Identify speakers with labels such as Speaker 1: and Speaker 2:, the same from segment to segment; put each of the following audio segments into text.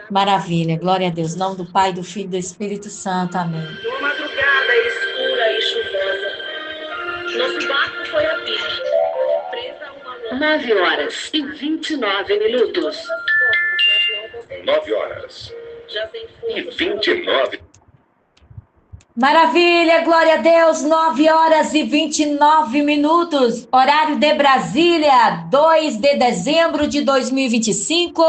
Speaker 1: Maravilha, glória a Deus. Em nome do Pai, do Filho e do Espírito Santo. Amém.
Speaker 2: Numa madrugada escura e chuvosa, nosso barco foi a pique, presa a uma 9h29.
Speaker 3: 9h29.
Speaker 1: Maravilha, glória a Deus, 9h29, horário de Brasília, 2 de dezembro de 2025.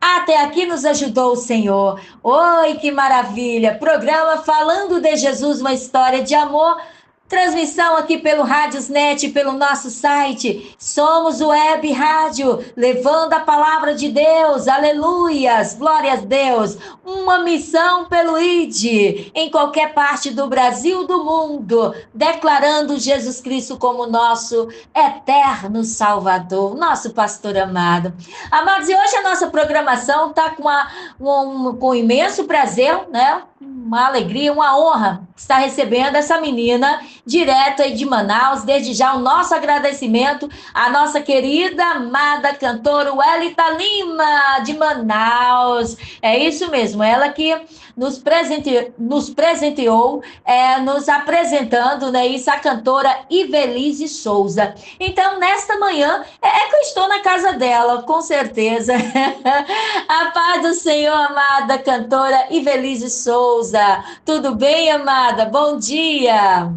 Speaker 1: Até aqui nos ajudou o Senhor. Oi, que maravilha! Programa Falando de Jesus, uma história de amor. Transmissão aqui pelo Rádiosnet, pelo nosso site. Somos Web Rádio, levando a palavra de Deus. Aleluias, glória a Deus. Uma missão pelo ID, em qualquer parte do Brasil, do mundo, declarando Jesus Cristo como nosso eterno Salvador, nosso pastor amado. Amados, e hoje a nossa programação está com imenso prazer, né? Uma alegria, uma honra estar recebendo essa menina direto aí de Manaus. Desde já o nosso agradecimento à nossa querida, amada cantora Welita Lima, de Manaus. É isso mesmo, ela que nos presenteou, nos apresentando, né, isso, a cantora Ivelise Souza. Então, nesta manhã, que eu estou na casa dela, com certeza. A paz do Senhor, amada cantora Ivelise Souza. Tudo bem, amada? Bom dia.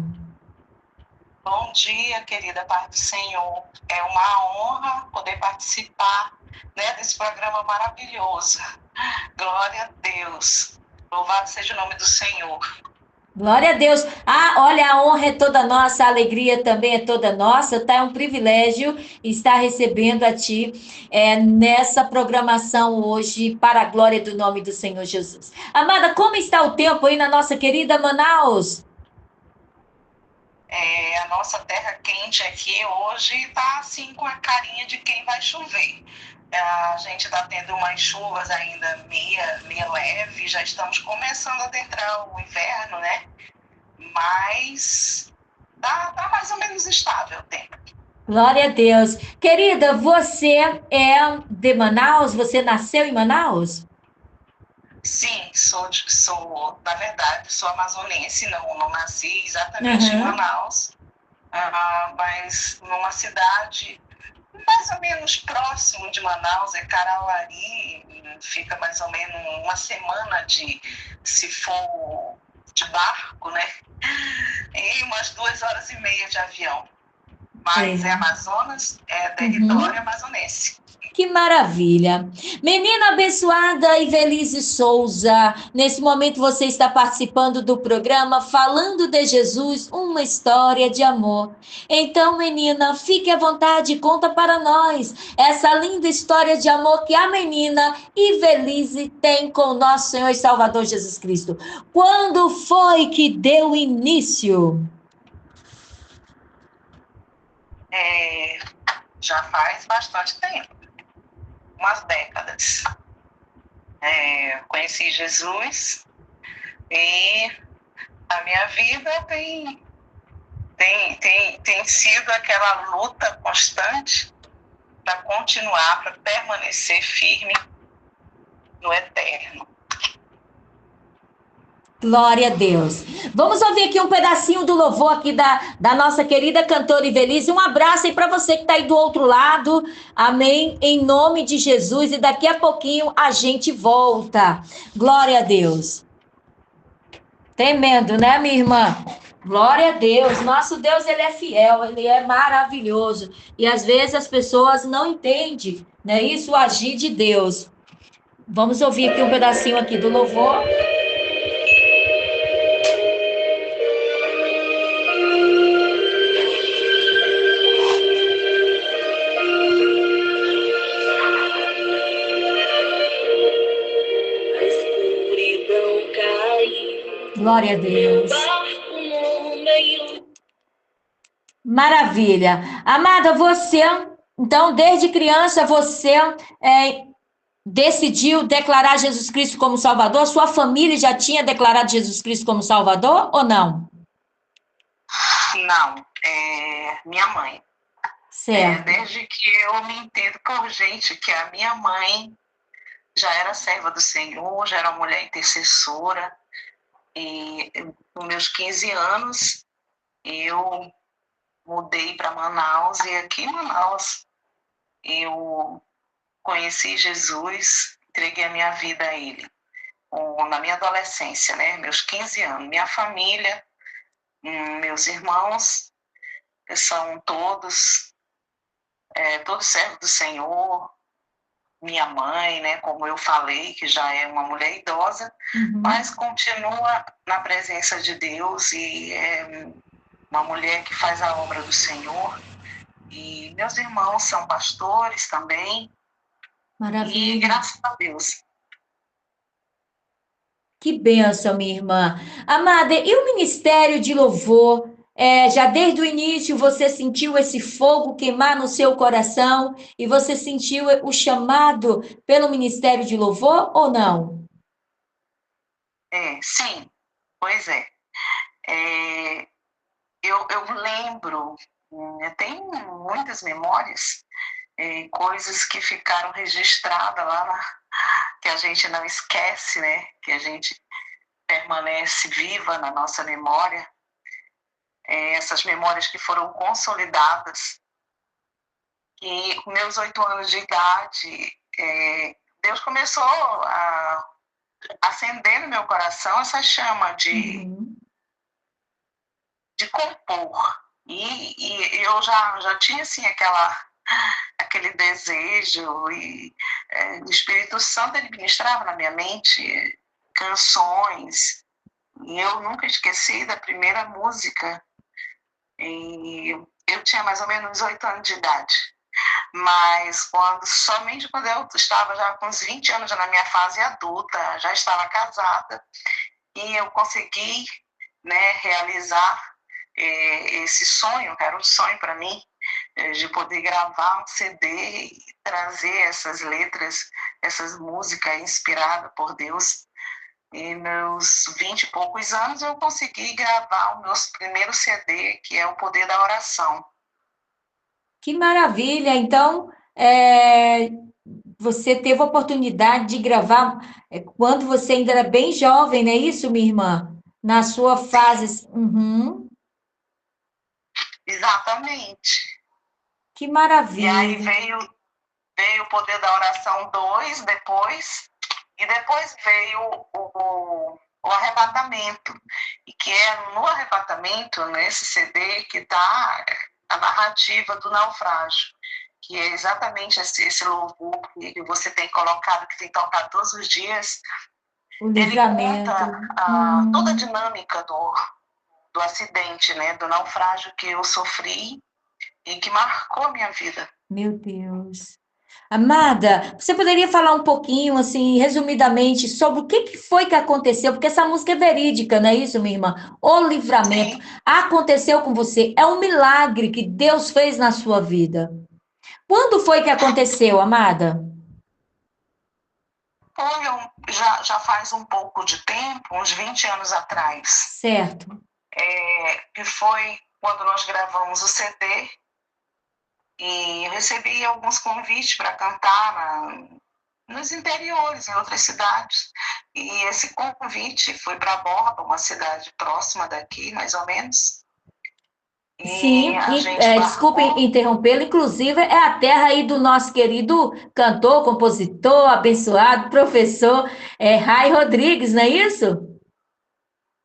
Speaker 4: Bom dia, querida paz do Senhor. É uma honra poder participar, né, desse programa maravilhoso. Glória a Deus. Louvado seja o nome do Senhor.
Speaker 1: Glória a Deus. Ah, olha, a honra é toda nossa, a alegria também é toda nossa, tá? É um privilégio estar recebendo a ti nessa programação hoje, para a glória do nome do Senhor Jesus. Amada, como está o tempo aí na nossa querida Manaus?
Speaker 4: A nossa terra quente aqui hoje está assim com a carinha de quem vai chover. A gente está tendo umas chuvas ainda meia leve, já estamos começando a adentrar o inverno, né? Mas tá mais ou menos estável o tempo.
Speaker 1: Glória a Deus. Querida, você é de Manaus? Você nasceu em Manaus?
Speaker 4: Sim, na verdade, sou amazonense, não nasci exatamente em Manaus, mas numa cidade mais ou menos próximo de Manaus, é Carauari, fica mais ou menos uma semana se for de barco, né? E umas 2h30 de avião. Mas é Amazonas, é território amazonense.
Speaker 1: Que maravilha. Menina abençoada Ivelise Souza, nesse momento você está participando do programa Falando de Jesus, uma história de amor. Então, menina, fique à vontade e conta para nós essa linda história de amor que a menina Ivelise tem com o nosso Senhor e Salvador Jesus Cristo. Quando foi que deu início?
Speaker 4: Já faz bastante tempo, umas décadas. Conheci Jesus e a minha vida tem sido aquela luta constante para continuar, para permanecer firme no eterno.
Speaker 1: Glória a Deus. Vamos ouvir aqui um pedacinho do louvor aqui da nossa querida cantora Ivelise. Um abraço aí para você que está aí do outro lado. Amém. Em nome de Jesus. E daqui a pouquinho a gente volta. Glória a Deus. Tremendo, né, minha irmã? Glória a Deus. Nosso Deus, ele é fiel, ele é maravilhoso. E às vezes as pessoas não entendem, né, isso, o agir de Deus. Vamos ouvir aqui um pedacinho aqui do louvor. Glória a Deus. Maravilha. Amada, você, então, desde criança, você decidiu declarar Jesus Cristo como Salvador? Sua família já tinha declarado Jesus Cristo como Salvador ou não?
Speaker 4: Não, minha mãe.
Speaker 1: Certo.
Speaker 4: Desde que eu me entendo por gente, que a minha mãe já era serva do Senhor, já era uma mulher intercessora. E com meus 15 anos, eu mudei para Manaus, e aqui em Manaus eu conheci Jesus, entreguei a minha vida a Ele. Na minha adolescência, né? Meus 15 anos. Minha família, meus irmãos, são todos servos do Senhor. Minha mãe, né, como eu falei, que já é uma mulher idosa, mas continua na presença de Deus e é uma mulher que faz a obra do Senhor. E meus irmãos são pastores também.
Speaker 1: Maravilha.
Speaker 4: E graças a Deus.
Speaker 1: Que bênção, minha irmã. Amada, e o ministério de louvor? Já desde o início você sentiu esse fogo queimar no seu coração e você sentiu o chamado pelo ministério de louvor ou não?
Speaker 4: Sim, pois é. Eu lembro, eu tenho muitas memórias, coisas que ficaram registradas que a gente não esquece, né? Que a gente permanece viva na nossa memória. Essas memórias que foram consolidadas. E com meus 8 anos de idade, Deus começou a acender no meu coração essa chama de compor. E eu já tinha assim aquele desejo, e o Espírito Santo ele ministrava na minha mente canções, e eu nunca esqueci da primeira música. E eu tinha mais ou menos 8 anos de idade, mas somente quando eu estava já com uns 20 anos, já na minha fase adulta, já estava casada, e eu consegui, né, realizar esse sonho, que era um sonho para mim, de poder gravar um CD e trazer essas letras, essas músicas inspiradas por Deus. E meus 20 e poucos anos eu consegui gravar o meu primeiro CD, que é O Poder da Oração.
Speaker 1: Que maravilha! Então, você teve a oportunidade de gravar quando você ainda era bem jovem, não é isso, minha irmã? Na sua fase. Uhum.
Speaker 4: Exatamente.
Speaker 1: Que
Speaker 4: E aí
Speaker 1: maravilha!
Speaker 4: veio O Poder da Oração 2 depois, e depois veio o Arrebatamento, e que é no Arrebatamento, nesse CD, que está a narrativa do naufrágio, que é exatamente esse louvor que você tem colocado, que tem tocado todos os dias.
Speaker 1: O
Speaker 4: Ele
Speaker 1: livramento.
Speaker 4: conta toda a dinâmica do acidente, né, do naufrágio que eu sofri e que marcou a minha vida.
Speaker 1: Meu Deus. Amada, você poderia falar um pouquinho, assim, resumidamente, sobre o que foi que aconteceu? Porque essa música é verídica, não é isso, minha irmã? O livramento.
Speaker 4: Sim.
Speaker 1: Aconteceu com você. É um milagre que Deus fez na sua vida. Quando foi que aconteceu, amada?
Speaker 4: Já faz um pouco de tempo, uns 20 anos atrás,
Speaker 1: Certo.
Speaker 4: que foi quando nós gravamos o CD, e eu recebi alguns convites para cantar nos interiores, em outras cidades. E esse convite foi para Borba, uma cidade próxima daqui, mais ou menos. E
Speaker 1: Sim,
Speaker 4: a gente
Speaker 1: desculpe
Speaker 4: embarcou.
Speaker 1: interrompê-lo, inclusive é a terra aí do nosso querido cantor, compositor, abençoado, professor, Rai Rodrigues, não é isso?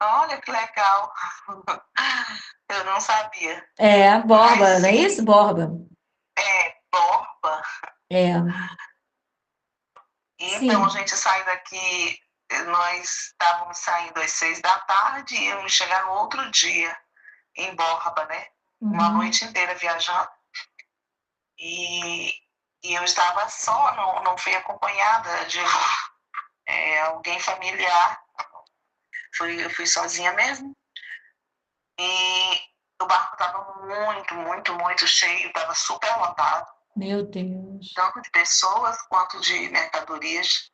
Speaker 4: Olha que legal! Eu não sabia. Mas
Speaker 1: Borba, não é
Speaker 4: sim,
Speaker 1: isso? Borba.
Speaker 4: Borba.
Speaker 1: É,
Speaker 4: Então a
Speaker 1: sim.
Speaker 4: gente sai daqui, nós estávamos saindo às 6 da tarde e íamos chegar no outro dia, em Borba, né? Uma noite inteira viajando. E, e eu estava só, não fui acompanhada de alguém familiar. Eu fui sozinha mesmo. E o barco estava muito, muito, muito cheio, estava super lotado,
Speaker 1: Meu Deus.
Speaker 4: tanto de pessoas quanto de mercadorias.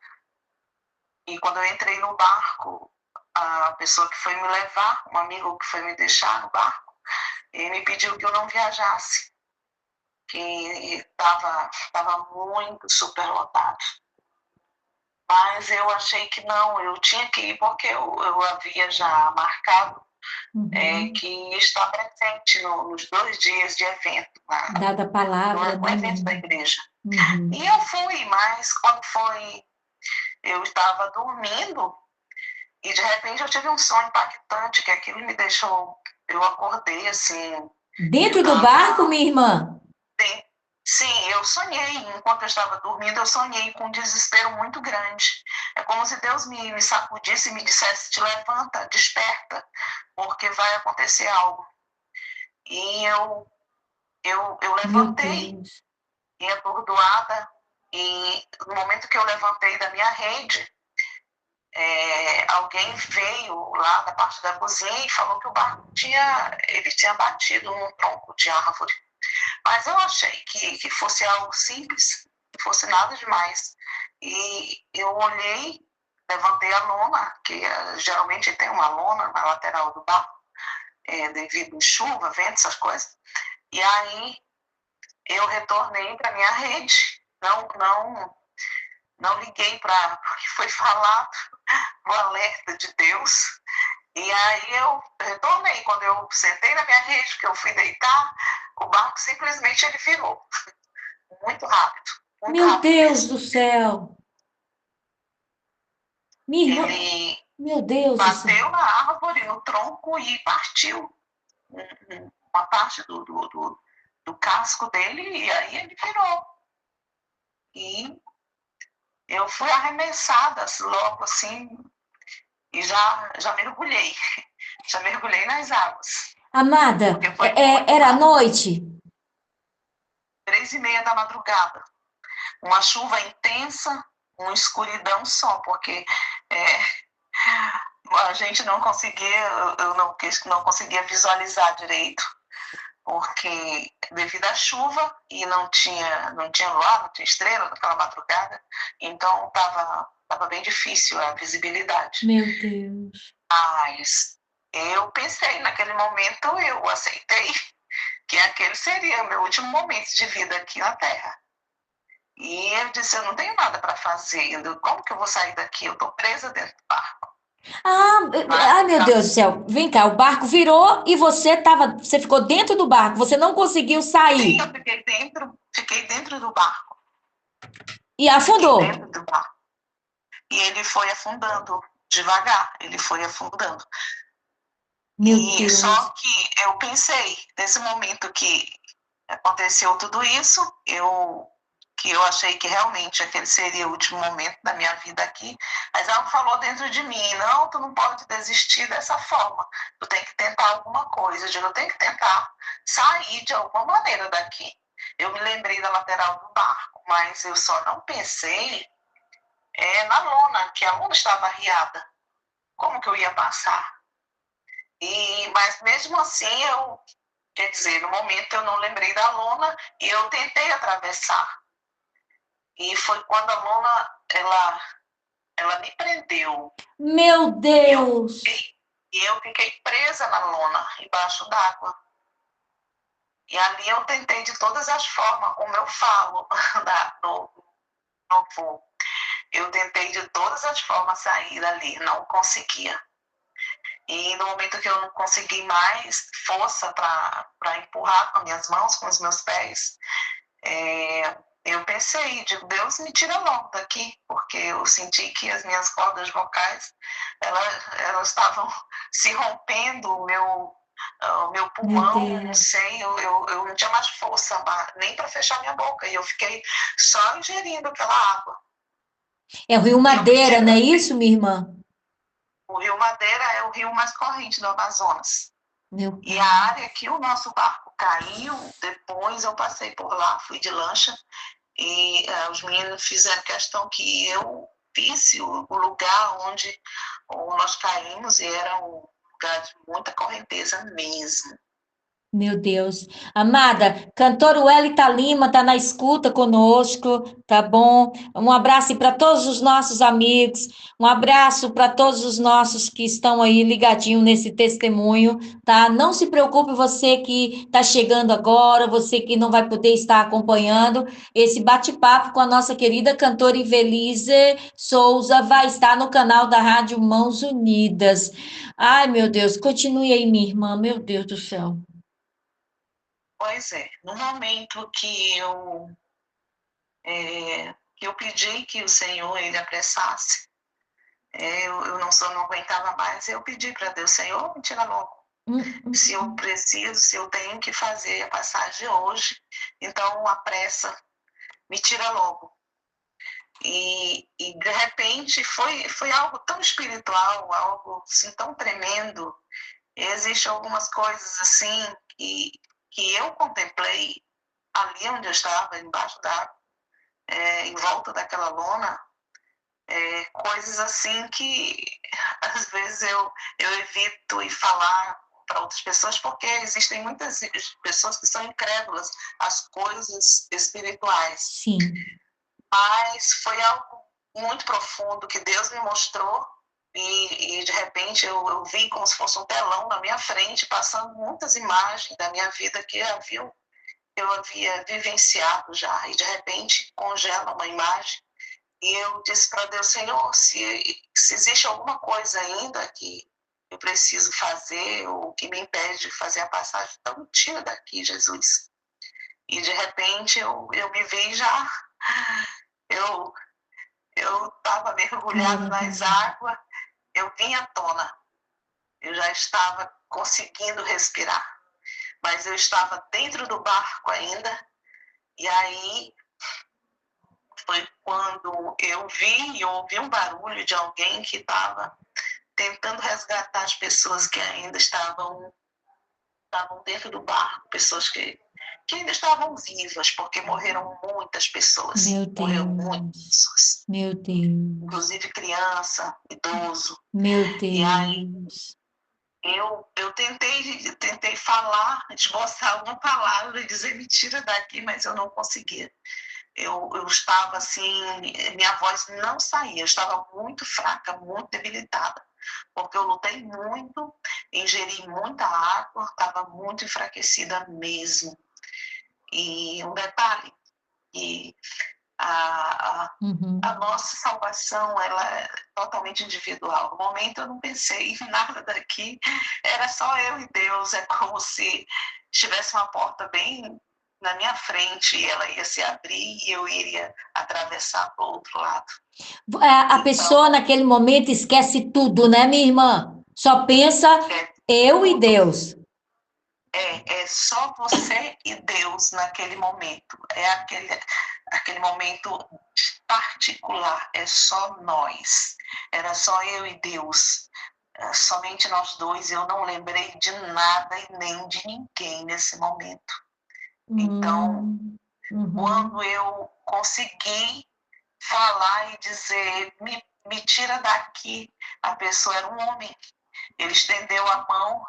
Speaker 4: E quando eu entrei no barco, a pessoa que foi me levar, um amigo que foi me deixar no barco, ele me pediu que eu não viajasse, que estava muito superlotado. Mas eu achei que não, eu tinha que ir porque eu havia já marcado que ia estar presente nos 2 dias de evento,
Speaker 1: Dada a palavra,
Speaker 4: no
Speaker 1: né,
Speaker 4: evento da
Speaker 1: minha
Speaker 4: igreja.
Speaker 1: irmã?
Speaker 4: E eu fui, mas quando foi, eu estava dormindo e de repente eu tive um sonho impactante, que aquilo me deixou, eu acordei assim, eu
Speaker 1: Dentro do barco,
Speaker 4: estava.
Speaker 1: minha irmã?
Speaker 4: Sim, eu sonhei, enquanto eu estava dormindo, eu sonhei com um desespero muito grande. É como se Deus me sacudisse e me dissesse: te levanta, desperta, porque vai acontecer algo. E eu
Speaker 1: Meu
Speaker 4: levantei,
Speaker 1: Deus.
Speaker 4: e atordoada, e no momento que eu levantei da minha rede, alguém veio lá da parte da cozinha e falou que o barco ele tinha batido num tronco de árvore. Mas eu achei que fosse algo simples, não fosse nada demais. E eu olhei, levantei a lona, que geralmente tem uma lona na lateral do barco, devido a chuva, vento, essas coisas. E aí eu retornei para minha rede, não liguei para o que foi falado, o alerta de Deus. E aí eu retornei. Quando eu sentei na minha rede, que eu fui deitar, o barco simplesmente ele virou. Muito
Speaker 1: Meu
Speaker 4: rápido
Speaker 1: Deus
Speaker 4: mesmo.
Speaker 1: do céu. Minha irmã,
Speaker 4: Ele
Speaker 1: meu Deus do céu.
Speaker 4: bateu na árvore, no tronco e partiu uma parte do casco dele e aí ele virou. E eu fui arremessada logo assim e já mergulhei. Já mergulhei nas águas,
Speaker 1: Amada,
Speaker 4: porque foi muito
Speaker 1: era à
Speaker 4: rápido.
Speaker 1: noite?
Speaker 4: 3h30 da madrugada. Uma chuva intensa, uma escuridão só, porque a gente não conseguia, eu não conseguia visualizar direito, porque devido à chuva e não tinha luar, não tinha estrela naquela madrugada, então tava bem difícil a visibilidade.
Speaker 1: Meu Deus.
Speaker 4: Mas eu pensei, naquele momento eu aceitei que aquele seria o meu último momento de vida aqui na Terra. E eu disse, eu não tenho nada para fazer, como que eu vou sair daqui? Eu estou presa dentro do barco.
Speaker 1: Ai, meu Deus do céu. Vem cá, o barco virou e você ficou dentro do barco, você não conseguiu
Speaker 4: Sim,
Speaker 1: sair
Speaker 4: eu fiquei dentro do barco,
Speaker 1: e
Speaker 4: fiquei
Speaker 1: afundou.
Speaker 4: dentro do barco. E ele foi afundando devagar, ele foi afundando.
Speaker 1: Meu
Speaker 4: E só
Speaker 1: Deus.
Speaker 4: que eu pensei, nesse momento que aconteceu tudo isso, que eu achei que realmente aquele seria o último momento da minha vida aqui, mas ela falou dentro de mim, não, tu não pode desistir dessa forma, tu tem que tentar alguma coisa. Eu digo, eu tenho que tentar sair de alguma maneira daqui. Eu me lembrei da lateral do barco, mas eu só não pensei na lona, que a lona estava arriada. Como que eu ia passar? Mas mesmo assim, quer dizer, no momento eu não lembrei da lona e eu tentei atravessar. E foi quando a lona, ela me prendeu.
Speaker 1: Meu
Speaker 4: E eu
Speaker 1: Deus.
Speaker 4: fiquei presa na lona, embaixo d'água. E ali eu tentei de todas as formas, como eu falo no voo. Eu tentei de todas as formas sair dali, não conseguia. E no momento que eu não consegui mais força para empurrar com as minhas mãos, com os meus pés, eu pensei, digo, Deus me tira logo daqui, porque eu senti que as minhas cordas vocais, elas estavam se rompendo, o meu
Speaker 1: Meu
Speaker 4: pulmão, não
Speaker 1: Deus.
Speaker 4: sei, eu não tinha mais força nem para fechar minha boca, e eu fiquei só ingerindo aquela água.
Speaker 1: É o Rio
Speaker 4: E eu pedi
Speaker 1: Madeira, não é
Speaker 4: para
Speaker 1: isso, minha irmã?
Speaker 4: o Rio Madeira é o rio mais corrente do Amazonas.
Speaker 1: Meu
Speaker 4: E a
Speaker 1: pai.
Speaker 4: área que o nosso barco caiu, depois eu passei por lá, fui de lancha, e os meninos fizeram questão que eu visse o lugar onde nós caímos, e era um lugar de muita correnteza mesmo.
Speaker 1: Meu Deus. Amada, cantor Welita Lima está na escuta conosco, tá bom? Um abraço para todos os nossos amigos, um abraço para todos os nossos que estão aí ligadinho nesse testemunho, tá? Não se preocupe, você que está chegando agora, você que não vai poder estar acompanhando, esse bate-papo com a nossa querida cantora Invelise Souza vai estar no canal da Rádio Mãos Unidas. Ai, meu Deus, continue aí, minha irmã, meu Deus do céu.
Speaker 4: Pois é, no momento que eu pedi que o Senhor ele apressasse, eu não aguentava mais, eu pedi para Deus, Senhor, me tira logo. Se eu preciso, se eu tenho que fazer a passagem hoje, então apressa, me tira logo. E de repente foi algo tão espiritual, algo assim, tão tremendo. Existem algumas coisas assim que eu contemplei ali onde eu estava, embaixo d'água, em volta daquela lona, coisas assim que às vezes eu evito ir falar para outras pessoas, porque existem muitas pessoas que são incrédulas às coisas espirituais.
Speaker 1: Sim.
Speaker 4: Mas foi algo muito profundo que Deus me mostrou e de repente eu vi como se fosse um telão na minha frente, passando muitas imagens da minha vida que eu havia vivenciado já, e de repente congela uma imagem. E eu disse para Deus, Senhor, se existe alguma coisa ainda que eu preciso fazer ou que me impede de fazer a passagem, então me tira daqui, Jesus. E de repente eu me vi já, eu estava mergulhado nas águas, eu vim à tona, eu já estava conseguindo respirar, mas eu estava dentro do barco ainda, e aí foi quando eu vi e ouvi um barulho de alguém que estava tentando resgatar as pessoas que ainda estavam dentro do barco, pessoas que ainda estavam vivas, porque morreram muitas pessoas.
Speaker 1: Meu
Speaker 4: Morreram muitas
Speaker 1: Deus.
Speaker 4: pessoas.
Speaker 1: Meu Deus.
Speaker 4: Inclusive criança, idoso.
Speaker 1: Meu
Speaker 4: E aí
Speaker 1: Deus.
Speaker 4: eu tentei falar, esboçar alguma palavra e dizer me tira daqui, mas eu não conseguia. Eu estava assim, minha voz não saía, eu estava muito fraca, muito debilitada, porque eu lutei muito, ingeri muita água, estava muito enfraquecida mesmo. E um detalhe, que a nossa salvação ela é totalmente individual. No momento eu não pensei em nada daqui, era só eu e Deus, é como se tivesse uma porta bem na minha frente e ela ia se abrir e eu iria atravessar para o outro lado.
Speaker 1: A pessoa naquele momento esquece tudo, né, minha irmã? Só pensa eu e Deus.
Speaker 4: É só você e Deus naquele momento. É aquele momento particular. É só nós. Era só eu e Deus. Somente nós dois. Eu não lembrei de nada e nem de ninguém nesse momento. Então, quando eu consegui falar e dizer, me tira daqui, a pessoa era um homem. Ele estendeu a mão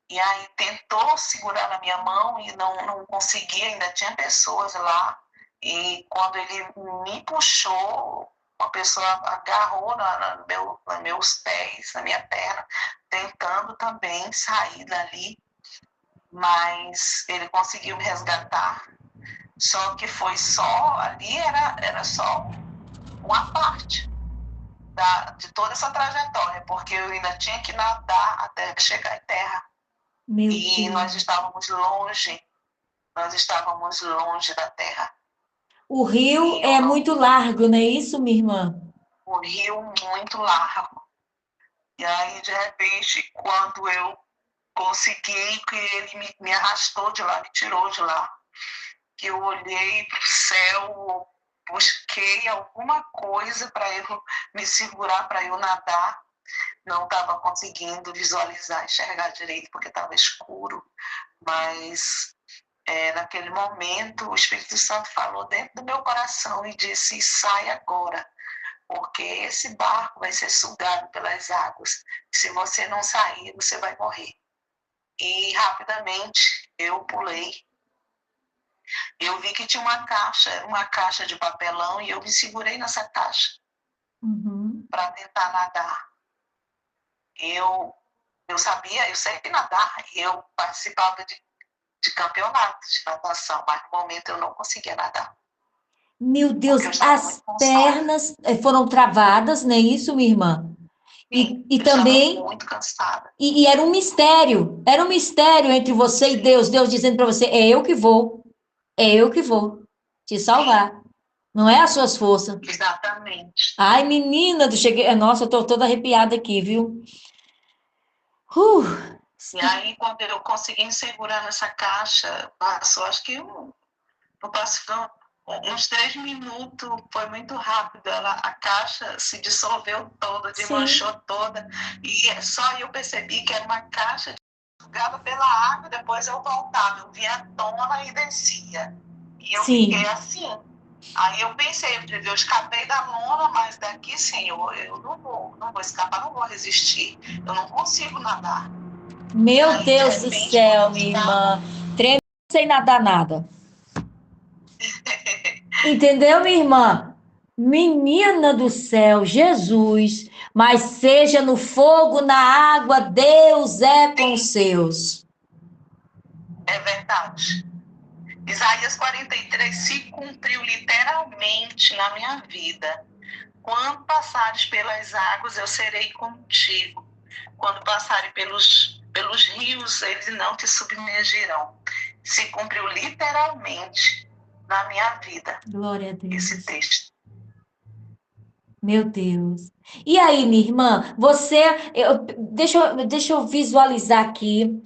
Speaker 4: e aí tentou segurar na minha mão e não conseguia, ainda tinha pessoas lá. E quando ele me puxou, uma pessoa agarrou nos meus pés, na minha perna, tentando também sair dali. Mas ele conseguiu me resgatar. Só que foi só, ali era só uma parte de toda essa trajetória, porque eu ainda tinha que nadar até chegar em terra. E nós estávamos longe da terra.
Speaker 1: O rio é muito largo, não é isso, minha irmã?
Speaker 4: O rio muito largo. E aí, de repente, quando eu consegui, que ele me arrastou de lá, me tirou de lá, que eu olhei para o céu, busquei alguma coisa para eu me segurar, para eu nadar, não estava conseguindo visualizar, enxergar direito, porque estava escuro, mas naquele momento o Espírito Santo falou dentro do meu coração e disse, sai agora, porque esse barco vai ser sugado pelas águas, se você não sair, você vai morrer. e rapidamente eu pulei. Eu vi que tinha era uma caixa de papelão, e eu me segurei nessa caixa para tentar nadar. Eu sabia, eu sei nadar, eu participava de campeonatos de natação, mas no momento eu não conseguia nadar,
Speaker 1: Meu Deus,
Speaker 4: porque eu estava muito
Speaker 1: as
Speaker 4: cansada.
Speaker 1: pernas foram travadas, não é isso, minha irmã?
Speaker 4: Sim,
Speaker 1: E
Speaker 4: eu estava
Speaker 1: também,
Speaker 4: muito cansada.
Speaker 1: e era um mistério entre você e Deus, Deus dizendo para você, é eu que vou te
Speaker 4: Sim,
Speaker 1: salvar, não é as suas forças.
Speaker 4: exatamente.
Speaker 1: Ai, menina, tu cheguei, nossa, eu tô toda arrepiada aqui, viu? Uh,
Speaker 4: E aí, quando eu consegui me segurar nessa caixa, passou, acho que não passou uns 3 minutos, foi muito rápido. A caixa se dissolveu toda,
Speaker 1: sim,
Speaker 4: desmanchou toda, e só eu percebi que era uma caixa jogada pela água, depois eu voltava, eu via a tona e descia. E eu fiquei
Speaker 1: sim.
Speaker 4: assim. Aí eu pensei, eu escapei da lona, mas daqui, Senhor, eu não vou escapar, não vou resistir. Eu não consigo nadar. E
Speaker 1: Meu
Speaker 4: aí, de
Speaker 1: Deus do
Speaker 4: repente, quando
Speaker 1: céu,
Speaker 4: eu
Speaker 1: minha
Speaker 4: estava...
Speaker 1: irmã, treme sem nadar nada. Entendeu, minha irmã? Menina do céu, Jesus, mas seja no fogo, na água, Deus é com os
Speaker 4: Sim,
Speaker 1: seus.
Speaker 4: é verdade. Isaías 43 se cumpriu literalmente na minha vida. Quando passares pelas águas, eu serei contigo. Quando passarem pelos rios, eles não te submergirão. Se cumpriu literalmente na minha vida
Speaker 1: Glória a
Speaker 4: esse
Speaker 1: Deus.
Speaker 4: texto.
Speaker 1: Meu Deus. E aí, minha irmã, deixa eu visualizar aqui.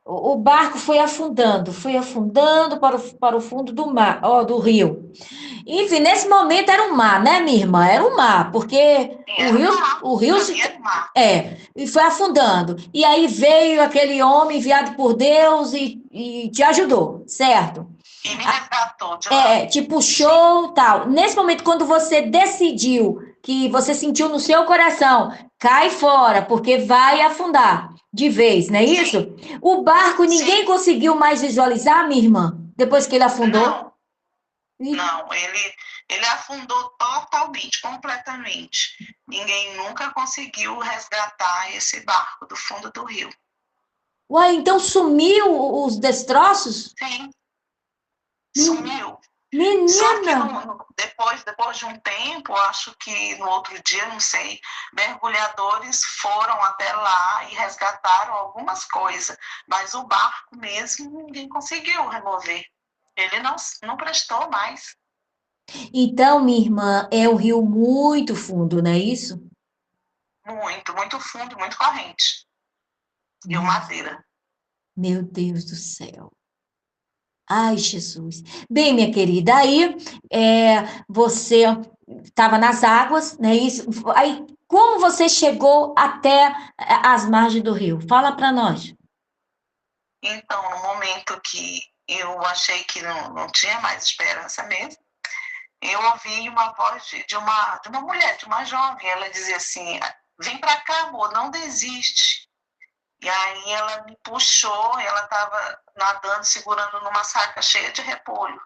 Speaker 1: O barco foi afundando para o fundo do mar, ó, do rio. Enfim, nesse momento era um mar, né, minha irmã? Era um mar, porque
Speaker 4: Sim, era o mar.
Speaker 1: o rio
Speaker 4: Para
Speaker 1: se,
Speaker 4: mim era o mar.
Speaker 1: e foi afundando. E aí veio aquele homem enviado por Deus e te ajudou, certo?
Speaker 4: E me resgatou de lá.
Speaker 1: Te
Speaker 4: Sim,
Speaker 1: puxou, tal. Nesse momento, quando você decidiu, que você sentiu no seu coração, cai fora, porque vai afundar de vez, não é
Speaker 4: sim,
Speaker 1: isso? O barco ninguém
Speaker 4: sim.
Speaker 1: conseguiu mais visualizar, minha irmã, depois que ele afundou.
Speaker 4: Não, não. Ele afundou totalmente, completamente. Ninguém nunca conseguiu resgatar esse barco do fundo do rio.
Speaker 1: Uai, então sumiu os destroços?
Speaker 4: Sim,
Speaker 1: Men-
Speaker 4: sumiu. Só que
Speaker 1: Menina!
Speaker 4: depois de um tempo, acho que no outro dia, não sei, mergulhadores foram até lá e resgataram algumas coisas, mas o barco mesmo ninguém conseguiu remover. Ele não prestou mais.
Speaker 1: Então, minha irmã, é um rio muito fundo, não é isso?
Speaker 4: Muito, muito fundo, muito corrente. E o
Speaker 1: Meu,
Speaker 4: madeira.
Speaker 1: meu Deus do céu. Ai, Jesus. Bem, minha querida, aí você estava nas águas, né? Isso. Aí, como você chegou até as margens do rio? Fala para nós.
Speaker 4: Então, no momento que eu achei que não tinha mais esperança mesmo, eu ouvi uma voz de uma mulher, de uma jovem. Ela dizia assim: vem para cá, amor, não desiste. E aí ela me puxou, ela estava nadando, segurando numa saca cheia de repolho.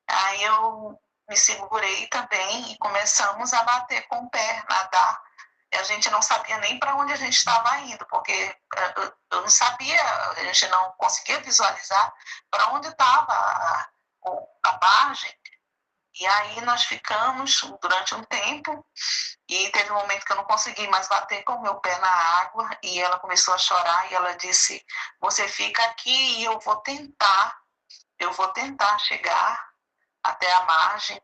Speaker 4: Aí eu me segurei também e começamos a bater com o pé, nadar. E a gente não sabia nem para onde a gente estava indo, porque eu não sabia, a gente não conseguia visualizar para onde estava a margem. E aí nós ficamos durante um tempo, e teve um momento que eu não consegui mais bater com o meu pé na água, e ela começou a chorar, e ela disse: você fica aqui e eu vou tentar chegar até a margem,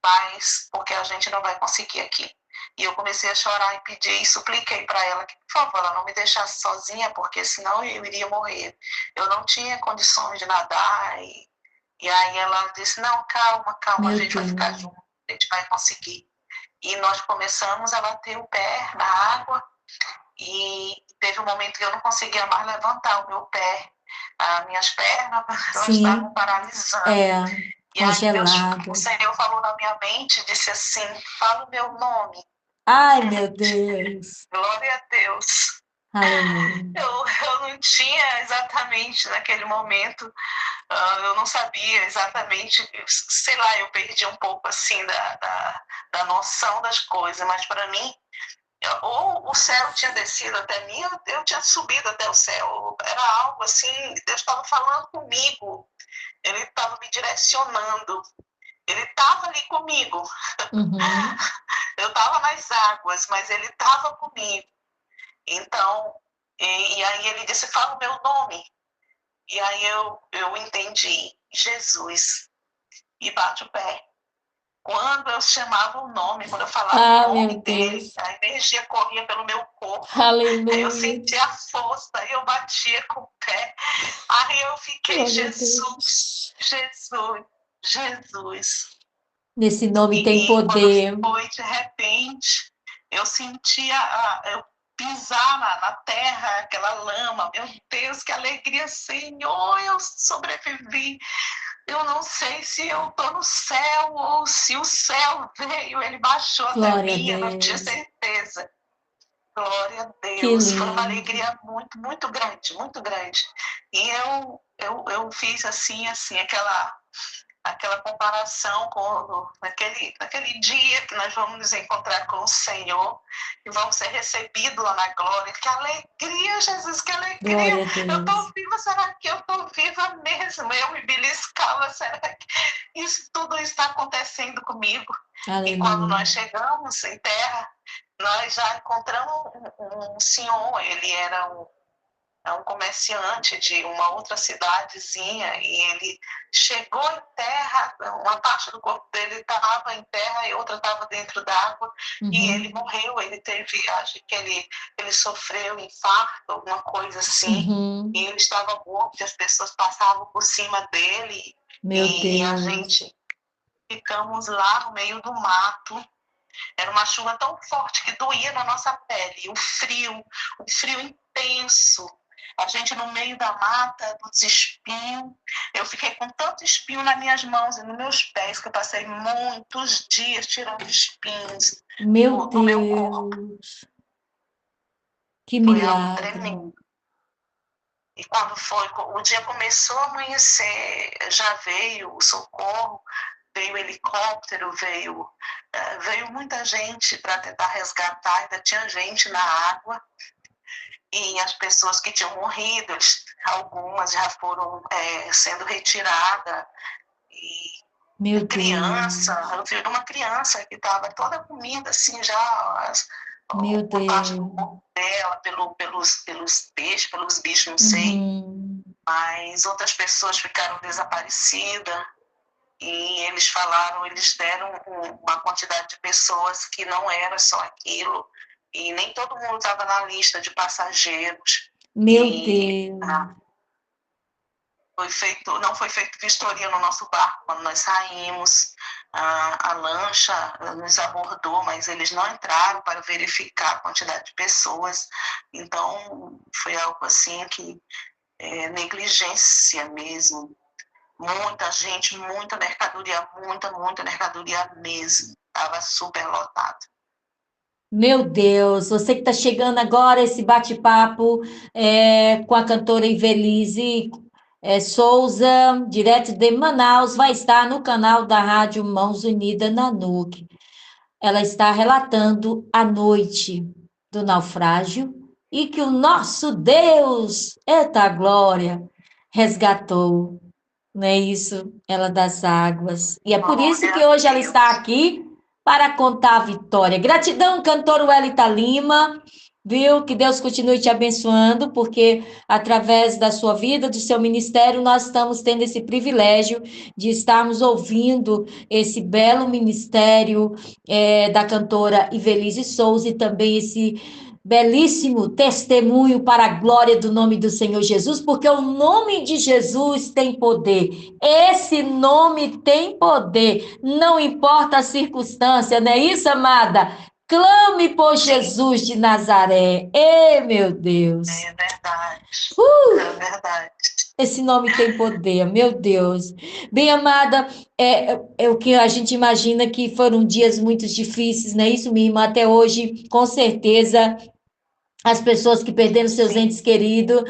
Speaker 4: mas porque a gente não vai conseguir aqui. E eu comecei a chorar e pedir e supliquei para ela que, por favor, ela não me deixasse sozinha, porque senão eu iria morrer. Eu não tinha condições de nadar. E aí ela disse: não, calma, calma, a
Speaker 1: Meu
Speaker 4: gente vai ficar
Speaker 1: Deus.
Speaker 4: junto, a gente vai conseguir. E nós começamos a bater o pé na água, e teve um momento que eu não conseguia mais levantar o meu pé. As minhas pernas, elas estavam
Speaker 1: Sim,
Speaker 4: paralisando.
Speaker 1: é
Speaker 4: E aí o
Speaker 1: congelado.
Speaker 4: Senhor falou na minha mente, disse assim: fala o meu nome.
Speaker 1: Ai, meu Deus.
Speaker 4: Glória a Deus.
Speaker 1: Aleluia.
Speaker 4: Eu não tinha exatamente naquele momento, eu não sabia exatamente, sei lá, eu perdi um pouco assim da noção das coisas, mas para mim, ou o céu tinha descido até mim, eu tinha subido até o céu, era algo assim, Deus estava falando comigo, Ele estava me direcionando, Ele estava ali comigo,
Speaker 1: Uhum.
Speaker 4: eu estava nas águas, mas Ele estava comigo. Então, e aí Ele disse, fala o meu nome. E aí eu entendi, Jesus, e bate o pé. Quando eu chamava o nome, quando eu falava o
Speaker 1: Ah, meu
Speaker 4: nome dele,
Speaker 1: Deus.
Speaker 4: a energia corria pelo meu corpo, aí eu
Speaker 1: Aleluia.
Speaker 4: sentia a força, aí eu batia com o pé, aí eu fiquei,
Speaker 1: Glória a
Speaker 4: Jesus,
Speaker 1: Deus.
Speaker 4: Jesus, Jesus.
Speaker 1: Nesse nome tem
Speaker 4: E quando
Speaker 1: poder.
Speaker 4: foi de repente, eu sentia, eu pisar na terra, aquela lama, meu Deus, que alegria, Senhor, eu sobrevivi. Eu não sei se eu estou no céu ou se o céu veio, ele baixou até
Speaker 1: Glória a
Speaker 4: mim, eu não tinha
Speaker 1: Deus.
Speaker 4: certeza. Glória a
Speaker 1: Que
Speaker 4: Deus. Foi uma
Speaker 1: lindo.
Speaker 4: alegria muito, muito grande, muito grande. E eu fiz assim, aquela comparação com naquele dia que nós vamos nos encontrar com o Senhor e vamos ser recebidos lá na glória. Que alegria, Jesus, que alegria!
Speaker 1: Glória a
Speaker 4: Eu
Speaker 1: Deus.
Speaker 4: estou viva, será que eu estou viva mesmo? Eu me beliscava, será que tudo está acontecendo comigo? E quando
Speaker 1: Aleluia.
Speaker 4: nós chegamos em terra, nós já encontramos um senhor, ele era um comerciante de uma outra cidadezinha e ele chegou em terra, uma parte do corpo dele estava em terra e outra estava dentro d'água e ele
Speaker 1: Uhum.
Speaker 4: morreu, ele teve, acho que ele sofreu infarto, alguma coisa assim, e
Speaker 1: Uhum.
Speaker 4: ele estava morto e as pessoas passavam por cima dele
Speaker 1: Meu
Speaker 4: e a
Speaker 1: Deus.
Speaker 4: gente ficamos lá no meio do mato. Era uma chuva tão forte que doía na nossa pele. O frio intenso. A gente no meio da mata, dos espinhos. Eu fiquei com tanto espinho nas minhas mãos e nos meus pés que eu passei muitos dias tirando espinhos
Speaker 1: Meu
Speaker 4: do meu corpo.
Speaker 1: Deus. Que
Speaker 4: Foi algo
Speaker 1: milagre.
Speaker 4: tremendo. E quando o dia começou a amanhecer, já veio o socorro, veio helicóptero, veio muita gente para tentar resgatar, ainda tinha gente na água, e as pessoas que tinham morrido, algumas já foram sendo retiradas, e
Speaker 1: Meu
Speaker 4: criança,
Speaker 1: Deus.
Speaker 4: eu vi uma criança que estava toda comida, assim, já
Speaker 1: Meu
Speaker 4: por parte do
Speaker 1: Deus.
Speaker 4: corpo dela, pelos peixes, pelos bichos, não sei,
Speaker 1: Uhum.
Speaker 4: mas outras pessoas ficaram desaparecidas, e eles deram uma quantidade de pessoas que não era só aquilo, e nem todo mundo estava na lista de passageiros,
Speaker 1: Meu
Speaker 4: e
Speaker 1: Deus.
Speaker 4: não foi feito vistoria no nosso barco quando nós saímos, a lancha nos abordou, mas eles não entraram para verificar a quantidade de pessoas, então foi algo assim que negligência mesmo, muita gente, muita mercadoria mesmo. Estava super lotado.
Speaker 1: Meu Deus, você que está chegando agora, esse bate-papo com a cantora Invelise Souza, direto de Manaus, vai estar no canal da Rádio Mãos Unidas Nanuque. Ela está relatando a noite do naufrágio e que o nosso Deus, eita glória, resgatou, não é isso? Ela das águas. E é por isso
Speaker 4: Glória
Speaker 1: que
Speaker 4: a
Speaker 1: hoje ela está
Speaker 4: Deus.
Speaker 1: aqui para contar a vitória. Gratidão, cantor Welita Lima, viu? Que Deus continue te abençoando, porque através da sua vida, do seu ministério, nós estamos tendo esse privilégio de estarmos ouvindo esse belo ministério da cantora Invelise Souza e também esse belíssimo testemunho para a glória do nome do Senhor Jesus, porque o nome de Jesus tem poder. Esse nome tem poder, não importa a circunstância, não é isso, amada? Clame por
Speaker 4: Sim,
Speaker 1: Jesus de Nazaré. Ei, meu Deus.
Speaker 4: é verdade. É verdade.
Speaker 1: Esse nome tem poder, meu Deus. Bem, amada, é o que a gente imagina que foram dias muito difíceis, não é isso, minha irmã? Até hoje, com certeza, As pessoas que perderam seus
Speaker 4: sim,
Speaker 1: entes queridos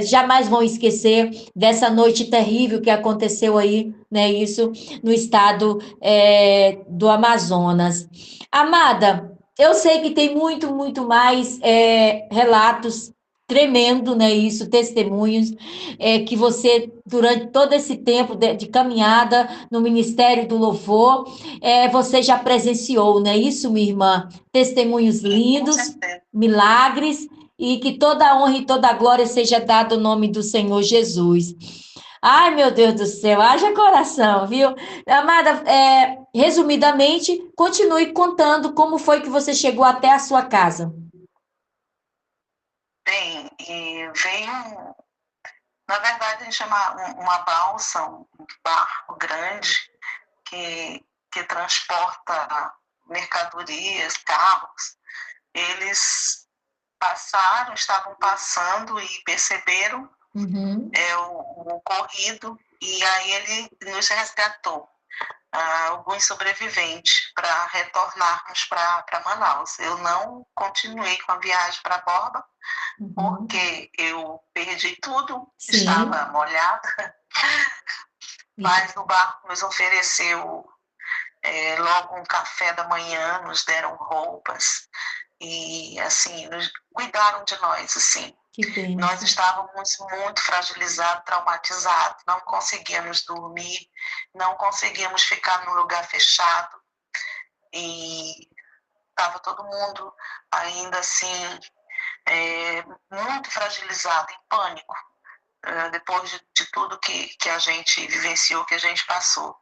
Speaker 1: jamais vão esquecer dessa noite terrível que aconteceu aí, né? Isso no estado do Amazonas. Amada, eu sei que tem muito, muito mais relatos tremendo, né? Isso, testemunhos que você, durante todo esse tempo de caminhada no Ministério do Louvor, você já presenciou, né? Isso, minha irmã? Testemunhos
Speaker 4: sim, com
Speaker 1: lindos,
Speaker 4: certeza.
Speaker 1: milagres, e que toda a honra e toda a glória seja dada ao nome do Senhor Jesus. Ai, meu Deus do céu, haja coração, viu? Amada, resumidamente, continue contando como foi que você chegou até a sua casa.
Speaker 4: Bem, e veio, na verdade, a gente chama uma balsa, um barco grande que transporta mercadorias, carros. Eles estavam passando e perceberam
Speaker 1: Uhum.
Speaker 4: o ocorrido, e aí ele nos resgatou, alguns sobreviventes, para retornarmos para Manaus. Eu não continuei com a viagem para Borba,
Speaker 1: Uhum.
Speaker 4: porque eu perdi tudo, estava
Speaker 1: Sim.
Speaker 4: molhada, mas o barco nos ofereceu logo um café da manhã, nos deram roupas e assim nos cuidaram de nós, assim.
Speaker 1: Que
Speaker 4: Nós
Speaker 1: bênção.
Speaker 4: estávamos muito fragilizados, traumatizados, não conseguíamos dormir, não conseguíamos ficar num lugar fechado e estava todo mundo ainda assim muito fragilizado, em pânico, depois de tudo que a gente vivenciou, que a gente passou.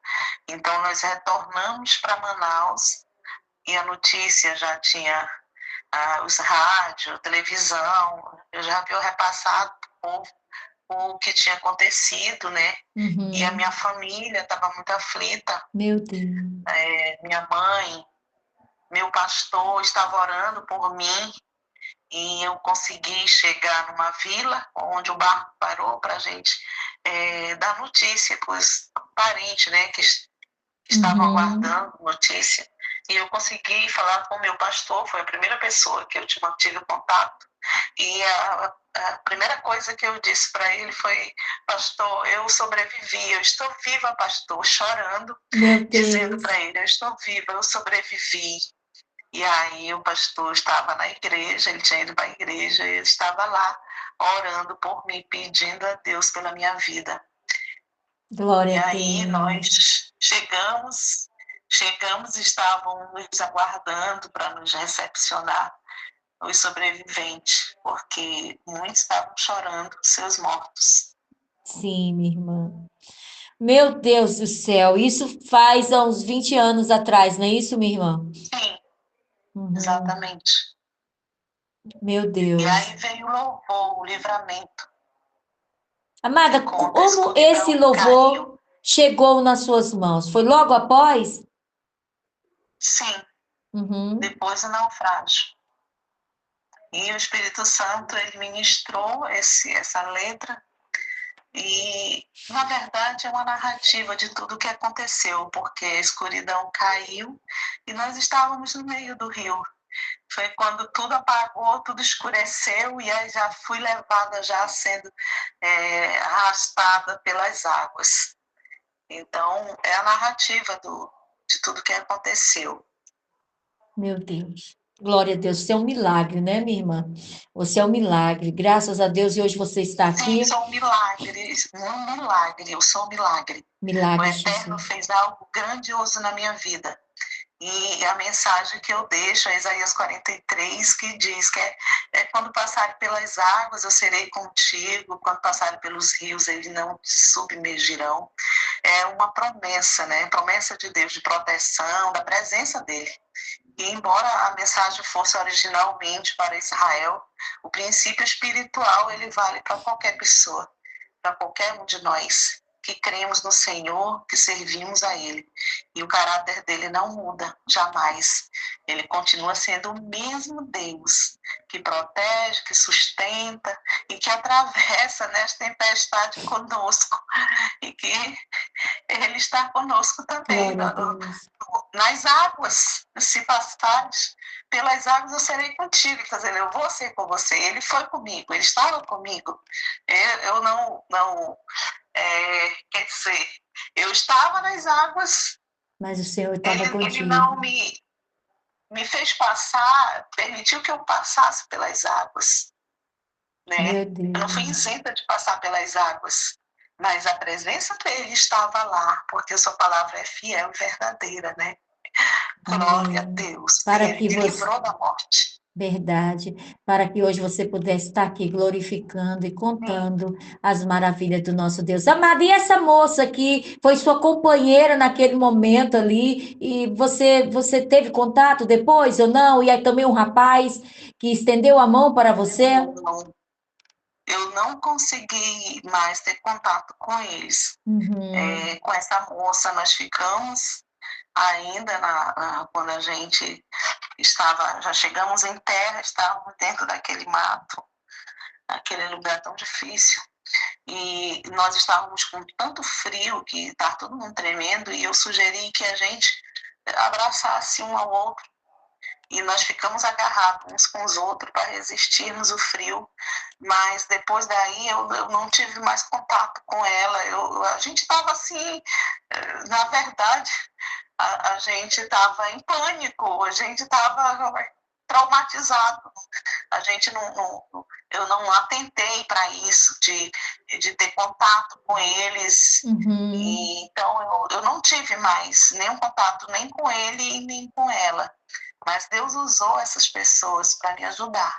Speaker 4: Então nós retornamos para Manaus e a notícia já tinha os rádios, televisão, eu já havia repassado o que tinha acontecido, né? E a
Speaker 1: Uhum.
Speaker 4: minha família estava muito aflita,
Speaker 1: Meu Deus.
Speaker 4: minha mãe, meu pastor estava orando por mim e eu consegui chegar numa vila onde o barco parou para a gente dar notícia para os parentes, né, que estavam
Speaker 1: Uhum.
Speaker 4: aguardando notícia. E eu consegui falar com o meu pastor, foi a primeira pessoa que eu tive contato. E a primeira coisa que eu disse para ele foi: Pastor, eu sobrevivi, eu estou viva, pastor, chorando,
Speaker 1: Meu
Speaker 4: dizendo
Speaker 1: Deus.
Speaker 4: para ele: Eu estou viva, eu sobrevivi. E aí o pastor estava na igreja, ele tinha ido para a igreja, e ele estava lá orando por mim, pedindo a Deus pela minha vida.
Speaker 1: Glória
Speaker 4: E
Speaker 1: a
Speaker 4: aí
Speaker 1: Deus.
Speaker 4: nós chegamos, estavam nos aguardando para nos recepcionar, os sobreviventes, porque muitos estavam chorando seus mortos.
Speaker 1: Sim, minha irmã. Meu Deus do céu, isso faz há uns 20 anos atrás, não é isso, minha irmã?
Speaker 4: Sim,
Speaker 1: Uhum.
Speaker 4: exatamente.
Speaker 1: Meu
Speaker 4: E aí
Speaker 1: Deus.
Speaker 4: veio o louvor, o livramento, que
Speaker 1: Amada,
Speaker 4: conta a
Speaker 1: como esse
Speaker 4: escuridão caiu.
Speaker 1: louvor chegou nas suas mãos? Foi logo após?
Speaker 4: Sim,
Speaker 1: Uhum.
Speaker 4: depois do naufrágio. E o Espírito Santo, ele ministrou essa letra e, na verdade, é uma narrativa de tudo o que aconteceu, porque a escuridão caiu e nós estávamos no meio do rio. Foi quando tudo apagou, tudo escureceu e aí já fui levada, já sendo arrastada pelas águas. Então, é a narrativa de tudo que aconteceu.
Speaker 1: Meu Deus. Glória a Deus. Você é um milagre, né, minha irmã? Você é um milagre. Graças a Deus, e hoje você está
Speaker 4: Sim,
Speaker 1: aqui.
Speaker 4: sou um milagre, um milagre, eu sou um milagre. O
Speaker 1: Milagre,
Speaker 4: Eterno
Speaker 1: Jesus.
Speaker 4: fez algo grandioso na minha vida. E a mensagem que eu deixo é Isaías 43, que diz que quando passarem pelas águas, eu serei contigo, quando passarem pelos rios, eles não te submergirão. É uma promessa, né? Promessa de Deus, de proteção, da presença dele. E embora a mensagem fosse originalmente para Israel, o princípio espiritual ele vale para qualquer pessoa, para qualquer um de nós que cremos no Senhor, que servimos a Ele. E o caráter dele não muda, jamais. Ele continua sendo o mesmo Deus que protege, que sustenta e que atravessa nesta tempestade conosco. E que Ele está conosco também
Speaker 1: Glória a Deus.
Speaker 4: nas águas, se passares pelas águas eu serei contigo, está dizendo, eu vou ser com você. Ele foi comigo, ele estava comigo. Eu não quer dizer, eu estava nas águas,
Speaker 1: Mas o Senhor estava
Speaker 4: ele
Speaker 1: contigo.
Speaker 4: não me fez passar, permitiu que eu passasse pelas águas, né?
Speaker 1: Meu
Speaker 4: Eu não fui
Speaker 1: Deus.
Speaker 4: isenta de passar pelas águas, mas a presença dele estava lá, porque a sua palavra é fiel e verdadeira, né? Glória a
Speaker 1: Amém.
Speaker 4: Deus.
Speaker 1: Para
Speaker 4: Ele
Speaker 1: que
Speaker 4: me
Speaker 1: você,
Speaker 4: livrou da morte.
Speaker 1: verdade, para que hoje você pudesse estar aqui glorificando e
Speaker 4: Sim.
Speaker 1: contando as maravilhas do nosso Deus. Amada, e essa moça que foi sua companheira naquele momento ali, e você teve contato depois ou não? E aí também um rapaz que estendeu a mão para você?
Speaker 4: Eu não consegui mais ter contato com eles.
Speaker 1: Uhum.
Speaker 4: Com essa moça, nós ficamos ainda quando a gente já chegamos em terra, estávamos dentro daquele mato, aquele lugar tão difícil. E nós estávamos com tanto frio que estava todo mundo tremendo, e eu sugeri que a gente abraçasse um ao outro. E nós ficamos agarrados uns com os outros para resistirmos o frio, mas depois daí eu não tive mais contato com ela. A gente estava assim, na verdade, a gente estava em pânico, a gente estava traumatizado. A gente eu não atentei para isso, de ter contato com eles.
Speaker 1: Uhum.
Speaker 4: E, então eu não tive mais nenhum contato nem com ele e nem com ela. Mas Deus usou essas pessoas para me ajudar.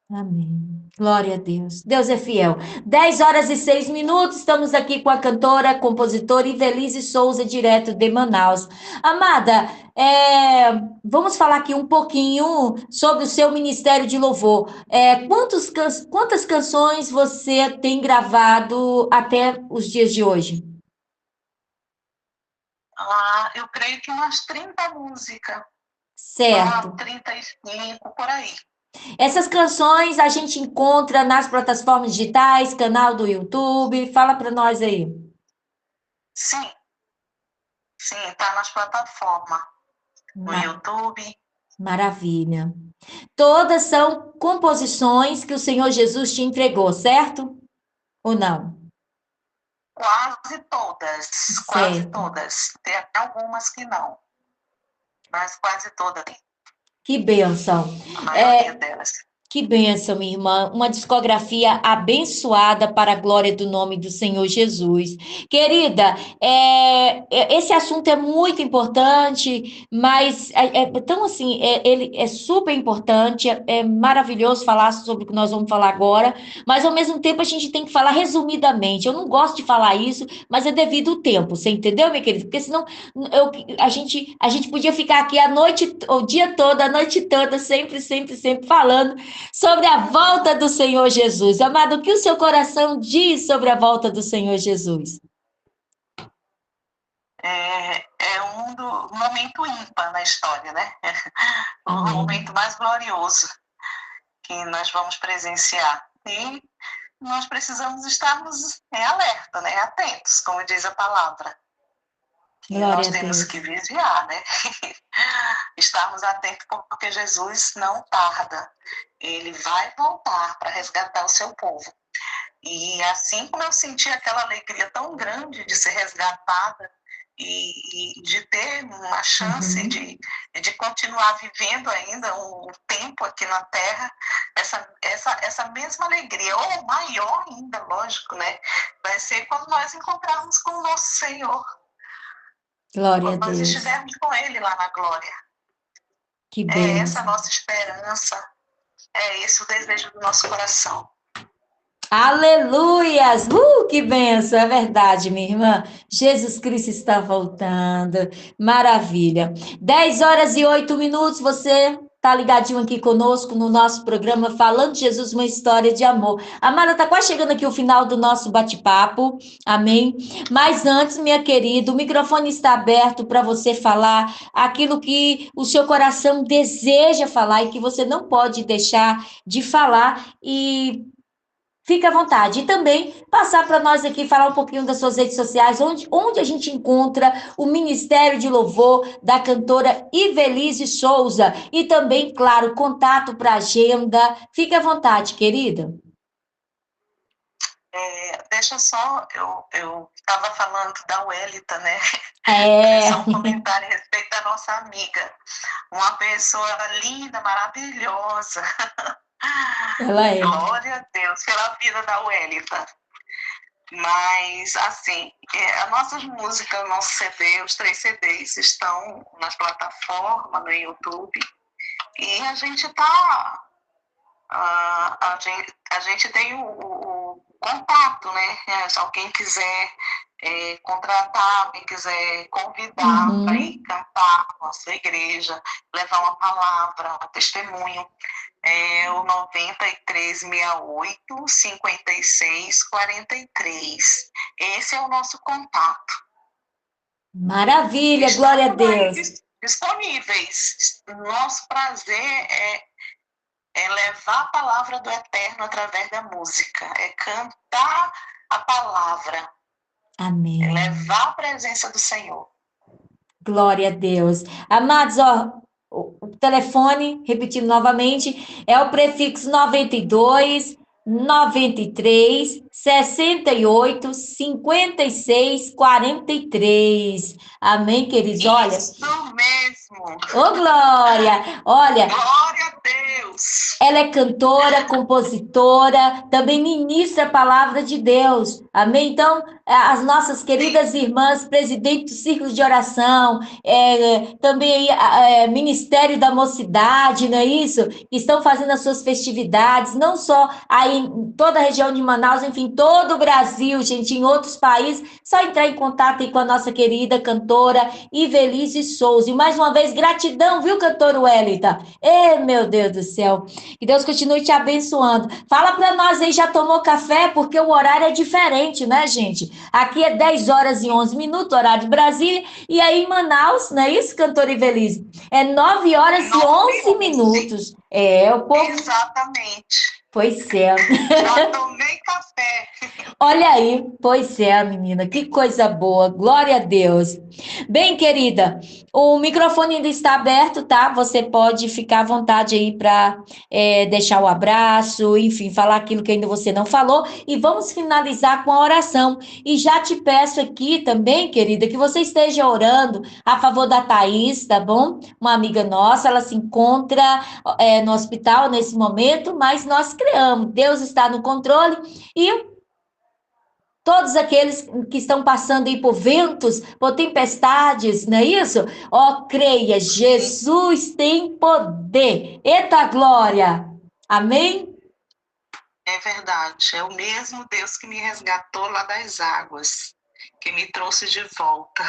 Speaker 1: Amém. Glória a Deus. Deus é fiel. 10 horas e 6 minutos. Estamos aqui com a cantora, compositora Ivelise Souza, direto de Manaus. Amada, vamos falar aqui um pouquinho sobre o seu ministério de louvor. Quantas canções você tem gravado até os dias de hoje?
Speaker 4: Eu creio que umas 30 músicas.
Speaker 1: Certo.
Speaker 4: 35, por aí.
Speaker 1: Essas canções a gente encontra nas plataformas digitais, canal do YouTube. Fala para nós aí.
Speaker 4: Sim, está nas plataformas. No YouTube.
Speaker 1: Maravilha. Todas são composições que o Senhor Jesus te entregou, certo? Ou não?
Speaker 4: Quase todas. Quase
Speaker 1: Certo.
Speaker 4: todas. Tem até algumas que não. Mas quase todas.
Speaker 1: Que bênção.
Speaker 4: A maioria delas.
Speaker 1: Que bênção, minha irmã. Uma discografia abençoada para a glória do nome do Senhor Jesus. Querida, esse assunto é muito importante, mas tão assim, ele é super importante, é maravilhoso falar sobre o que nós vamos falar agora, mas ao mesmo tempo a gente tem que falar resumidamente. Eu não gosto de falar isso, mas é devido ao tempo, você entendeu, minha querida? Porque senão a gente podia ficar aqui a noite, o dia todo, a noite toda, sempre, sempre, sempre falando sobre a volta do Senhor Jesus. Amado, o que o seu coração diz sobre a volta do Senhor Jesus?
Speaker 4: É um momento ímpar na história, né? O
Speaker 1: Amém.
Speaker 4: momento mais glorioso que nós vamos presenciar. E nós precisamos estarmos alerta, né? Atentos, como diz a palavra. E
Speaker 1: Glória
Speaker 4: nós
Speaker 1: a
Speaker 4: temos
Speaker 1: Deus.
Speaker 4: que vigiar, né? Estarmos atentos, porque Jesus não tarda. Ele vai voltar para resgatar o seu povo. E assim como eu senti aquela alegria tão grande de ser resgatada e de ter uma chance de continuar vivendo ainda um tempo aqui na Terra, essa mesma alegria, ou maior ainda, lógico, né? Vai ser quando nós encontrarmos com o nosso Senhor.
Speaker 1: Glória a
Speaker 4: Quando nós
Speaker 1: Deus.
Speaker 4: estivermos com Ele lá na glória.
Speaker 1: Que
Speaker 4: É essa a
Speaker 1: bênção.
Speaker 4: nossa esperança, é esse o desejo do nosso coração.
Speaker 1: Aleluias! Que bênção, é verdade, minha irmã. Jesus Cristo está voltando. Maravilha. 10 horas e 8 minutos, você está ligadinho aqui conosco no nosso programa Falando de Jesus, uma história de amor. Amada, está quase chegando aqui o final do nosso bate-papo. Amém? Mas antes, minha querida, o microfone está aberto para você falar aquilo que o seu coração deseja falar e que você não pode deixar de falar. E Fique à vontade. E também passar para nós aqui, falar um pouquinho das suas redes sociais, onde a gente encontra o Ministério de Louvor da cantora Ivelise Souza. E também, claro, contato para agenda. Fique à vontade, querida.
Speaker 4: Deixa só, eu estava falando da Welita, né?
Speaker 1: É.
Speaker 4: Só um comentário a respeito da nossa amiga. Uma pessoa linda, maravilhosa.
Speaker 1: Ela é.
Speaker 4: Glória a Deus pela vida da Welita. Mas, assim, as nossas músicas, nosso CD, os 3 CDs estão nas plataformas, no YouTube. E a gente tá... a gente tem o contato, né? Se alguém quiser contratar, alguém quiser convidar para ir cantar na nossa igreja, levar uma palavra, um testemunho, o 9368 5643. Esse é o nosso contato.
Speaker 1: Maravilha, glória a Deus.
Speaker 4: Disponíveis. Nosso prazer é levar a palavra do Eterno através da música, é cantar a palavra,
Speaker 1: Amém.
Speaker 4: é levar a presença do Senhor.
Speaker 1: Glória a Deus. Amados, ó, o telefone, repetindo novamente, é o prefixo 92 93 68 56 43. Amém, queridos? Olha.
Speaker 4: Isso mesmo.
Speaker 1: Ô, Glória! Olha.
Speaker 4: Glória a Deus.
Speaker 1: Ela é cantora, compositora, também ministra a palavra de Deus. Amém? Então, as nossas queridas irmãs, presidente do Círculo de Oração, também Ministério da Mocidade, não é isso? Que estão fazendo as suas festividades, não só aí em toda a região de Manaus, enfim, todo o Brasil, gente, em outros países, só entrar em contato aí com a nossa querida cantora Ivelise Souza. E mais uma vez, gratidão, viu, cantora Welita? Meu Deus do céu. Que Deus continue te abençoando. Fala para nós aí, já tomou café? Porque o horário é diferente, né, gente? Aqui é 10 horas e 11 minutos, horário de Brasília, e aí em Manaus, não é isso, cantora Ivelise? É 9 horas e 11 minutos. O povo...
Speaker 4: Exatamente.
Speaker 1: Pois é.
Speaker 4: Já tomei café.
Speaker 1: Olha aí, pois é, menina, que coisa boa, glória a Deus. Bem, querida, o microfone ainda está aberto, tá? Você pode ficar à vontade aí para deixar o abraço, enfim, falar aquilo que ainda você não falou, e vamos finalizar com a oração. E já te peço aqui também, querida, que você esteja orando a favor da Thaís, tá bom? Uma amiga nossa, ela se encontra no hospital nesse momento, mas nós creamos, Deus está no controle e todos aqueles que estão passando aí por ventos, por tempestades, não é isso? Creia, Jesus tem poder. Eita glória! Amém?
Speaker 4: É verdade, é o mesmo Deus que me resgatou lá das águas, que me trouxe de volta.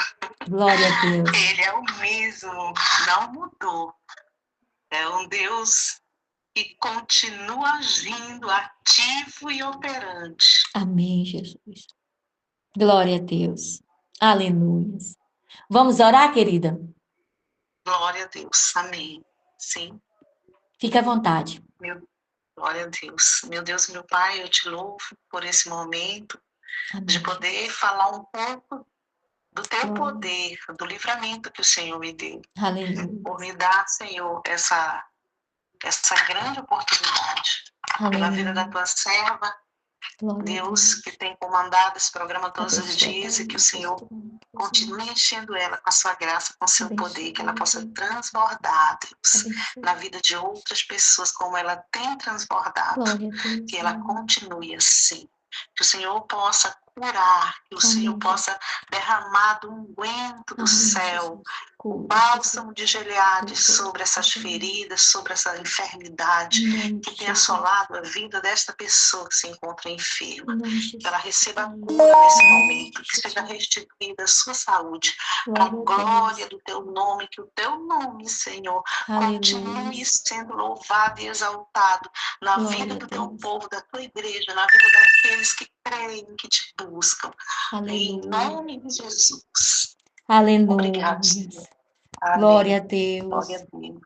Speaker 1: Glória a Deus.
Speaker 4: Ele é o mesmo, não mudou. É um Deus que continua agindo, ativo e operante.
Speaker 1: Amém, Jesus. Glória a Deus. Aleluia. Vamos orar, querida?
Speaker 4: Glória a Deus. Amém. Sim.
Speaker 1: Fique à vontade.
Speaker 4: Glória a Deus. Meu Deus e meu Pai, eu te louvo por esse momento. Amém. De poder falar um pouco do teu poder, do livramento que o Senhor me deu.
Speaker 1: Aleluia.
Speaker 4: Por me dar, Senhor, essa grande oportunidade. Aleluia. Pela vida da tua serva, glória Deus, que tem comandado esse programa todos os dias e que o Senhor continue enchendo ela com a sua graça, com o seu poder, que ela possa transbordar, Deus, na vida de outras pessoas como ela tem transbordado, que ela continue assim. Que o Senhor possa curar, que o Senhor possa derramar do unguento do céu, o bálsamo de Gileade sobre essas feridas, sobre essa enfermidade que tem assolado a vida desta pessoa que se encontra enferma. Que ela receba a cura nesse momento, que seja restituída a sua saúde, para a glória do teu nome, que o teu nome, Senhor, continue sendo louvado e exaltado na vida do teu povo, da tua igreja, na vida daqueles que creem, que te buscam. Em nome de Jesus.
Speaker 1: Aleluia.
Speaker 4: Obrigado, Senhor.
Speaker 1: Glória a Deus.
Speaker 4: Glória a Deus.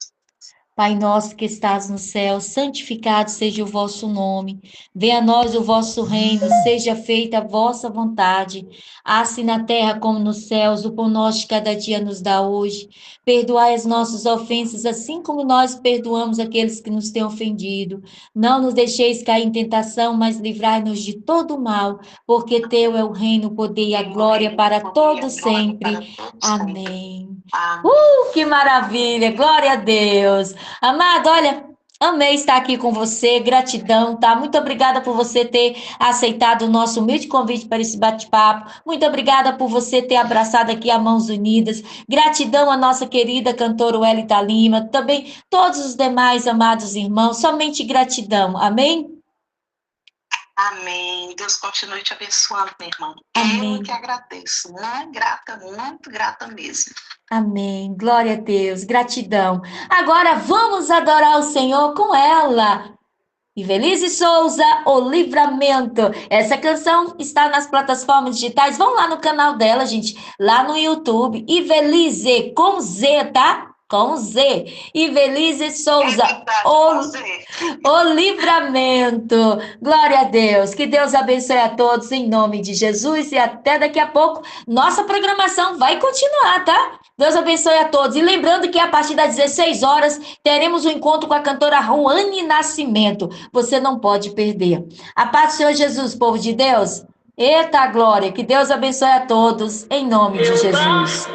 Speaker 1: Pai nosso que estás no céu, santificado seja o vosso nome. Venha a nós o vosso reino, seja feita a vossa vontade, assim na terra como nos céus. O pão nosso de cada dia nos dá hoje. Perdoai as nossas ofensas, assim como nós perdoamos aqueles que nos têm ofendido. Não nos deixeis cair em tentação, mas livrai-nos de todo o mal, porque teu é o reino, o poder e a glória para todo sempre. Amém. Que maravilha, glória a Deus. Amado, olha, amei estar aqui com você, gratidão, tá? Muito obrigada por você ter aceitado o nosso humilde convite para esse bate-papo. Muito obrigada por você ter abraçado aqui a Mãos Unidas. Gratidão à nossa querida cantora Welita Lima, também todos os demais amados irmãos, somente gratidão, amém?
Speaker 4: Amém. Deus continue te abençoando, minha irmã.
Speaker 1: Amém.
Speaker 4: Eu que agradeço. Muito grata mesmo.
Speaker 1: Amém. Glória a Deus. Gratidão. Agora vamos adorar o Senhor com ela. Ivelise Souza, O Livramento. Essa canção está nas plataformas digitais. Vão lá no canal dela, gente. Lá no YouTube. Ivelise, com Z, tá? Com Z. Ivelise Souza, o Livramento. Glória a Deus. Que Deus abençoe a todos em nome de Jesus. E até daqui a pouco, nossa programação vai continuar, tá? Deus abençoe a todos. E lembrando que a partir das 16 horas teremos um encontro com a cantora Ruane Nascimento. Você não pode perder. A paz do Senhor Jesus, povo de Deus. Eita glória. Que Deus abençoe a todos em nome de Jesus.